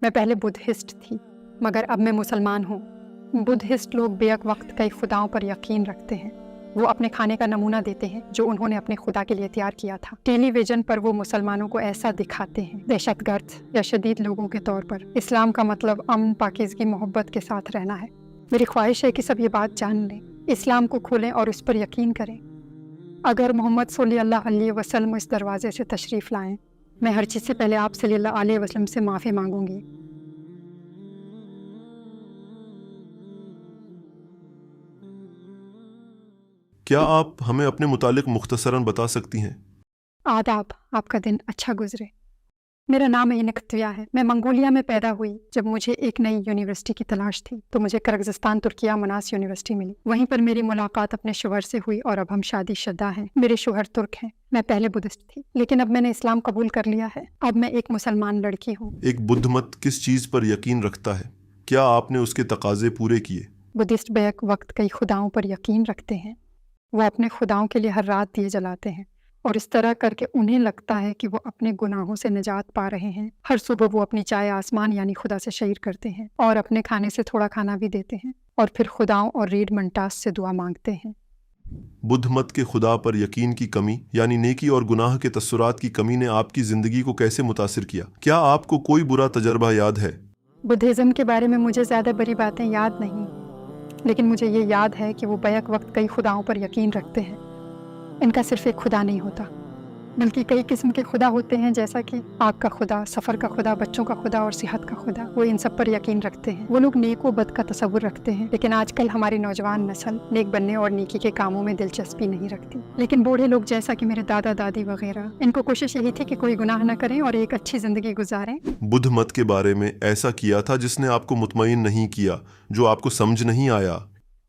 میں پہلے بدھسٹ تھی مگر اب میں مسلمان ہوں۔ بدھسٹ لوگ بیک وقت کئی خداؤں پر یقین رکھتے ہیں۔ وہ اپنے کھانے کا نمونہ دیتے ہیں جو انہوں نے اپنے خدا کے لیے تیار کیا تھا۔ ٹیلی ویژن پر وہ مسلمانوں کو ایسا دکھاتے ہیں دہشت گرد یا شدید لوگوں کے طور پر۔ اسلام کا مطلب امن، پاکیزگی، محبت کے ساتھ رہنا ہے۔ میری خواہش ہے کہ سب یہ بات جان لیں، اسلام کو کھولیں اور اس پر یقین کریں۔ اگر محمد صلی اللہ علیہ وسلم اس دروازے سے تشریف لائیں، میں ہر چیز سے پہلے آپ صلی اللہ علیہ وسلم سے معافی مانگوں گی۔ کیا آپ ہمیں اپنے متعلق مختصراً بتا سکتی ہیں؟ آداب، آپ کا دن اچھا گزرے۔ میرا نام اینکتویا ہے۔ میں منگولیا میں پیدا ہوئی۔ جب مجھے ایک نئی یونیورسٹی کی تلاش تھی تو مجھے کرغزستان ترکیہ مناس یونیورسٹی ملی۔ وہیں پر میری ملاقات اپنے شوہر سے ہوئی اور اب ہم شادی شدہ ہیں۔ میرے شوہر ترک ہیں۔ میں پہلے بدھسٹ تھی لیکن اب میں نے اسلام قبول کر لیا ہے۔ اب میں ایک مسلمان لڑکی ہوں۔ ایک بدھ مت کس چیز پر یقین رکھتا ہے؟ کیا آپ نے اس کے تقاضے پورے کیے؟ بدھسٹ بیک وقت کئی خداؤں پر یقین رکھتے ہیں۔ وہ اپنے خداؤں کے لیے ہر رات دیے جلاتے ہیں اور اس طرح کر کے انہیں لگتا ہے کہ وہ اپنے گناہوں سے نجات پا رہے ہیں۔ ہر صبح وہ اپنی چائے آسمان یعنی خدا سے شیئر کرتے ہیں اور اپنے کھانے سے تھوڑا کھانا بھی دیتے ہیں اور پھر خداؤں اور ریڈ منٹاس سے دعا مانگتے ہیں۔ بدھ مت کے خدا پر یقین کی کمی یعنی نیکی اور گناہ کے تاثرات کی کمی نے آپ کی زندگی کو کیسے متاثر کیا؟ کیا آپ کو کوئی برا تجربہ یاد ہے؟ بدھزم کے بارے میں مجھے زیادہ بڑی باتیں یاد نہیں، لیکن مجھے یہ یاد ہے کہ وہ بیک وقت کئی خداؤں پر یقین رکھتے ہیں۔ ان کا صرف ایک خدا نہیں ہوتا بلکہ کئی قسم کے خدا ہوتے ہیں، جیسا کہ آگ کا خدا، سفر کا خدا، بچوں کا خدا اور صحت کا خدا۔ وہ ان سب پر یقین رکھتے ہیں۔ وہ لوگ نیک و بد کا تصور رکھتے ہیں، لیکن آج کل ہماری نوجوان نسل نیک بننے اور نیکی کے کاموں میں دلچسپی نہیں رکھتی۔ لیکن بوڑھے لوگ جیسا کہ میرے دادا دادی وغیرہ، ان کو کوشش یہی تھی کہ کوئی گناہ نہ کریں اور ایک اچھی زندگی گزاریں۔ بدھ مت کے بارے میں ایسا کیا تھا جس نے آپ کو مطمئن نہیں کیا، جو آپ کو سمجھ نہیں آیا؟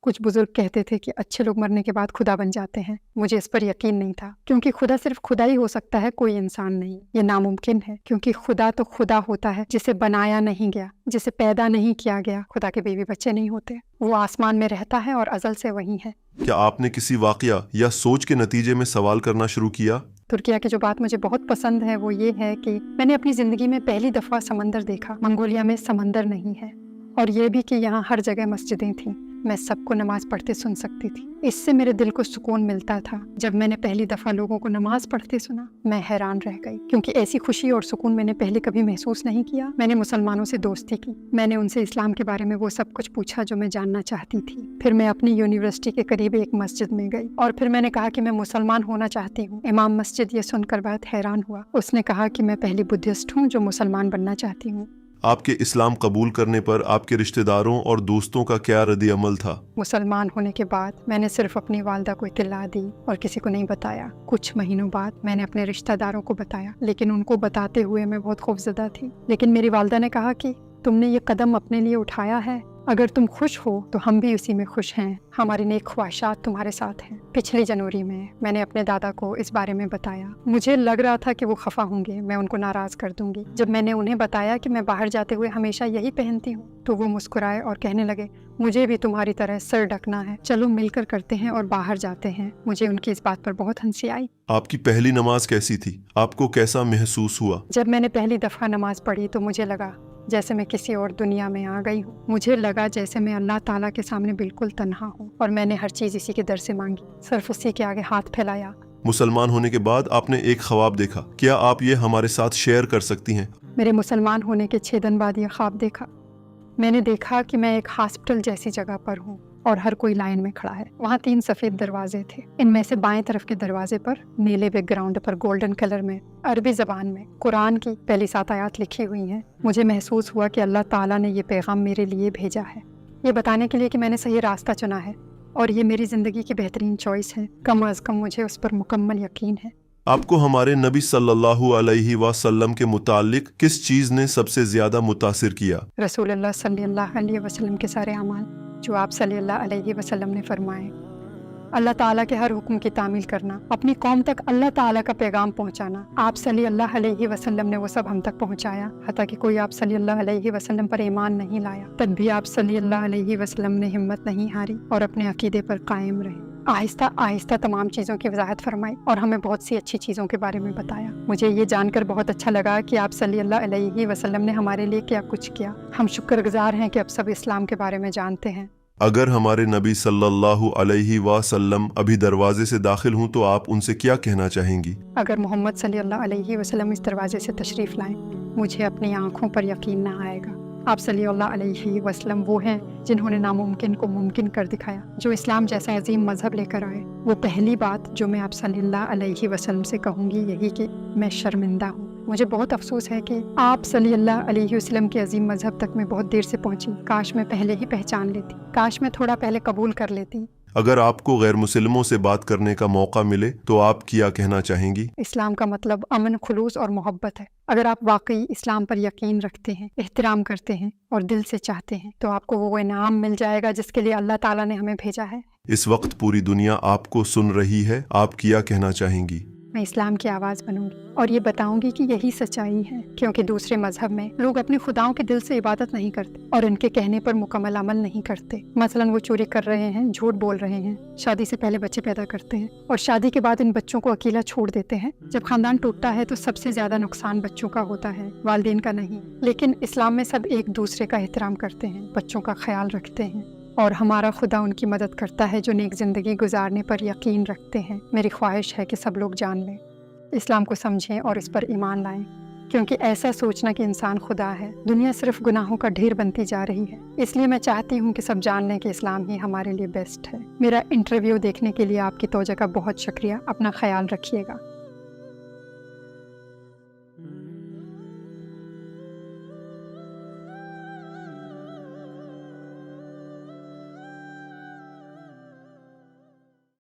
کچھ بزرگ کہتے تھے کہ اچھے لوگ مرنے کے بعد خدا بن جاتے ہیں۔ مجھے اس پر یقین نہیں تھا کیونکہ خدا صرف خدا ہی ہو سکتا ہے، کوئی انسان نہیں۔ یہ ناممکن ہے کیونکہ خدا تو خدا ہوتا ہے جسے بنایا نہیں گیا، جسے پیدا نہیں کیا گیا۔ خدا کے بیوی بچے نہیں ہوتے، وہ آسمان میں رہتا ہے اور ازل سے وہی ہے۔ کیا آپ نے کسی واقعہ یا سوچ کے نتیجے میں سوال کرنا شروع کیا؟ ترکیہ کی جو بات مجھے بہت پسند ہے وہ یہ ہے کہ میں نے اپنی زندگی میں پہلی دفعہ سمندر دیکھا۔ منگولیا میں سمندر نہیں ہے، اور یہ بھی کہ یہاں ہر جگہ مسجدیں تھیں۔ میں سب کو نماز پڑھتے سن سکتی تھی۔ اس سے میرے دل کو سکون ملتا تھا۔ جب میں نے پہلی دفعہ لوگوں کو نماز پڑھتے سنا، میں حیران رہ گئی کیونکہ ایسی خوشی اور سکون میں نے پہلے کبھی محسوس نہیں کیا۔ میں نے مسلمانوں سے دوستی کی۔ میں نے ان سے اسلام کے بارے میں وہ سب کچھ پوچھا جو میں جاننا چاہتی تھی۔ پھر میں اپنی یونیورسٹی کے قریب ایک مسجد میں گئی اور پھر میں نے کہا کہ میں مسلمان ہونا چاہتی ہوں۔ امام مسجد یہ سن کر بہت حیران ہوا۔ اس نے کہا کہ میں پہلی بدھسٹ ہوں جو مسلمان بننا چاہتی ہوں۔ آپ کے اسلام قبول کرنے پر آپ کے رشتہ داروں اور دوستوں کا کیا رد عمل تھا؟ مسلمان ہونے کے بعد میں نے صرف اپنی والدہ کو اطلاع دی اور کسی کو نہیں بتایا۔ کچھ مہینوں بعد میں نے اپنے رشتہ داروں کو بتایا، لیکن ان کو بتاتے ہوئے میں بہت خوفزدہ تھی۔ لیکن میری والدہ نے کہا کہ تم نے یہ قدم اپنے لیے اٹھایا ہے، اگر تم خوش ہو تو ہم بھی اسی میں خوش ہیں۔ ہماری نیک خواہشات تمہارے ساتھ ہیں۔ پچھلی جنوری میں نے اپنے دادا کو اس بارے میں بتایا۔ مجھے لگ رہا تھا کہ وہ خفا ہوں گے، میں ان کو ناراض کر دوں گی۔ جب میں نے انہیں بتایا کہ میں باہر جاتے ہوئے ہمیشہ یہی پہنتی ہوں تو وہ مسکرائے اور کہنے لگے، مجھے بھی تمہاری طرح سر ڈھکنا ہے، چلو مل کر کرتے ہیں اور باہر جاتے ہیں۔ مجھے ان کی اس بات پر بہت ہنسی آئی۔ آپ کی پہلی نماز کیسی تھی؟ آپ کو کیسا محسوس ہوا؟ جب میں نے پہلی دفعہ نماز پڑھی تو مجھے لگا جیسے میں کسی اور دنیا میں آ گئی ہوں۔ مجھے لگا جیسے میں اللہ تعالیٰ کے سامنے بالکل تنہا ہوں، اور میں نے ہر چیز اسی کے در سے مانگی، صرف اسی کے آگے ہاتھ پھیلایا۔ مسلمان ہونے کے بعد آپ نے ایک خواب دیکھا، کیا آپ یہ ہمارے ساتھ شیئر کر سکتی ہیں؟ میرے مسلمان ہونے کے 6 دن بعد یہ خواب دیکھا۔ میں نے دیکھا کہ میں ایک ہاسپٹل جیسی جگہ پر ہوں اور ہر کوئی لائن میں کھڑا ہے۔ وہاں 3 سفید دروازے تھے۔ ان میں سے بائیں طرف کے دروازے پر نیلے بیک گراؤنڈ پر گولڈن کلر میں عربی زبان میں قرآن کی پہلی 7 آیات لکھی ہوئی ہیں۔ مجھے محسوس ہوا کہ اللہ تعالیٰ نے یہ پیغام میرے لیے بھیجا ہے، یہ بتانے کے لیے کہ میں نے صحیح راستہ چنا ہے اور یہ میری زندگی کی بہترین چوائس ہے۔ کم از کم مجھے اس پر مکمل یقین ہے۔ آپ کو ہمارے نبی صلی اللہ علیہ وسلم کے متعلق کس چیز نے سب سے زیادہ متاثر کیا؟ رسول اللہ صلی اللہ علیہ وسلم کے سارے اعمال جو آپ صلی اللہ علیہ وسلم نے فرمائے، اللہ تعالیٰ کے ہر حکم کی تعمیل کرنا، اپنی قوم تک اللہ تعالیٰ کا پیغام پہنچانا۔ آپ صلی اللہ علیہ وسلم نے وہ سب ہم تک پہنچایا، حتیٰ کہ کوئی آپ صلی اللہ علیہ وسلم پر ایمان نہیں لایا، تب بھی آپ صلی اللہ علیہ وسلم نے ہمت نہیں ہاری اور اپنے عقیدے پر قائم رہے۔ آہستہ آہستہ تمام چیزوں کی وضاحت فرمائی اور ہمیں بہت سی اچھی چیزوں کے بارے میں بتایا۔ مجھے یہ جان کر بہت اچھا لگا کہ آپ صلی اللہ علیہ وسلم نے ہمارے لیے کیا کچھ کیا۔ ہم شکر گزار ہیں کہ اب سب اسلام کے بارے میں جانتے ہیں۔ اگر ہمارے نبی صلی اللہ علیہ وسلم ابھی دروازے سے داخل ہوں تو آپ ان سے کیا کہنا چاہیں گی؟ اگر محمد صلی اللہ علیہ وسلم اس دروازے سے تشریف لائیں، مجھے اپنی آنکھوں پر یقین نہ آئے گا۔ آپ صلی اللہ علیہ وسلم وہ ہیں جنہوں نے ناممکن کو ممکن کر دکھایا، جو اسلام جیسا عظیم مذہب لے کر آئے۔ وہ پہلی بات جو میں آپ صلی اللہ علیہ وسلم سے کہوں گی یہی کہ میں شرمندہ ہوں۔ مجھے بہت افسوس ہے کہ آپ صلی اللہ علیہ وسلم کے عظیم مذہب تک میں بہت دیر سے پہنچی۔ کاش میں پہلے ہی پہچان لیتی، کاش میں تھوڑا پہلے قبول کر لیتی۔ اگر آپ کو غیر مسلموں سے بات کرنے کا موقع ملے تو آپ کیا کہنا چاہیں گی؟ اسلام کا مطلب امن، خلوص اور محبت ہے۔ اگر آپ واقعی اسلام پر یقین رکھتے ہیں، احترام کرتے ہیں اور دل سے چاہتے ہیں تو آپ کو وہ انعام مل جائے گا جس کے لیے اللہ تعالیٰ نے ہمیں بھیجا ہے۔ اس وقت پوری دنیا آپ کو سن رہی ہے، آپ کیا کہنا چاہیں گی؟ میں اسلام کی آواز بنوں گی اور یہ بتاؤں گی کہ یہی سچائی ہے، کیونکہ دوسرے مذہب میں لوگ اپنے خداؤں کے دل سے عبادت نہیں کرتے اور ان کے کہنے پر مکمل عمل نہیں کرتے۔ مثلاً وہ چوری کر رہے ہیں، جھوٹ بول رہے ہیں، شادی سے پہلے بچے پیدا کرتے ہیں اور شادی کے بعد ان بچوں کو اکیلا چھوڑ دیتے ہیں۔ جب خاندان ٹوٹتا ہے تو سب سے زیادہ نقصان بچوں کا ہوتا ہے، والدین کا نہیں۔ لیکن اسلام میں سب ایک دوسرے کا احترام کرتے ہیں، بچوں کا خیال رکھتے ہیں اور ہمارا خدا ان کی مدد کرتا ہے جو نیک زندگی گزارنے پر یقین رکھتے ہیں۔ میری خواہش ہے کہ سب لوگ جان لیں، اسلام کو سمجھیں اور اس پر ایمان لائیں، کیونکہ ایسا سوچنا کہ انسان خدا ہے، دنیا صرف گناہوں کا ڈھیر بنتی جا رہی ہے۔ اس لیے میں چاہتی ہوں کہ سب جان لیں کہ اسلام ہی ہمارے لیے بیسٹ ہے۔ میرا انٹرویو دیکھنے کے لیے آپ کی توجہ کا بہت شکریہ۔ اپنا خیال رکھیے گا۔